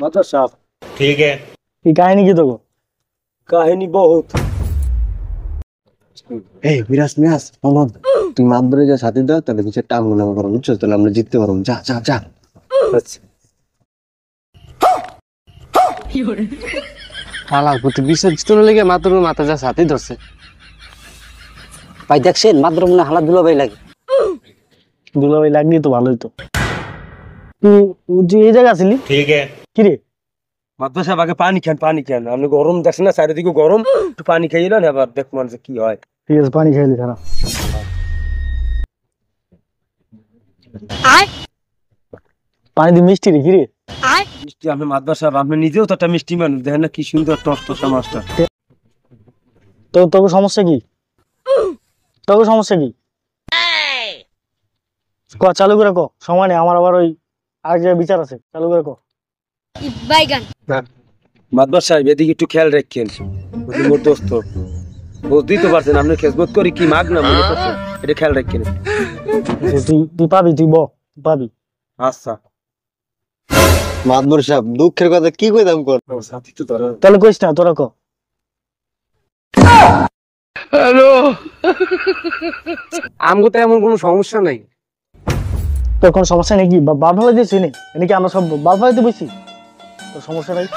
मतलब साहब ठीक है। ये कहानी की तो कहानी बहुत এই মিরাজ মিরাজ মোহাম্মদ তুই মাদ্রে যা সাথে দাও তাহলে কিছু টাম মনে করো বুঝছো তাহলে আমরা জিততে পারবো যা যা যা अच्छा হালার প্রতি বিশ্বাস জিততে লেগে মাত্র মাথা যা সাথে ধরছে ভাই দেখছেন মাত্র মনে হালা দুলা ভাই লাগে দুলা भाई লাগনি তো ভালোই তো তুই যে এই জায়গা ছিলি ठीक है। কি রে মাদ্রাসা সাহেব আগে পানি খান আপনি গরম দেখছেন না চারিদিকে গরম একটু পানি খাইয়ে নেন আবার দেখ মানে কি হয় ঠিক আছে পানি খাইলে খানা পানি দিয়ে মিষ্টি রে কি রে মিষ্টি আপনি মাদ্রাসা সাহেব আপনি নিজেও তো একটা মিষ্টি মানুষ দেখেন না কি সুন্দর টসটসা মাছটা তো তোর সমস্যা কি চালু করে কো সময় নেই আমার আবার ওই আরেক জায়গায় বিচার আছে চালু করে কো বাইগান মাদবার সাহেব এদিকে একটু খেয়াল রাখেন মোর দোস্ত বুঝতেই তো পারছেন আপনি খেজমত করি কি মাগ না মনে করছেন এটা খেয়াল রাখেন তুই পাবি তুই পাবি আচ্ছা মাদবর সাহেব দুঃখের কথা কি কইতাম কর তাহলে কইস না তোরা কো হ্যালো আমগো তো এমন কোনো সমস্যা নাই তোর কোনো সমস্যা নাকি বাল ভালো দিয়েছি নাকি আমরা সব বাল ভালো দিয়ে বসি তোর সমস্যা নাই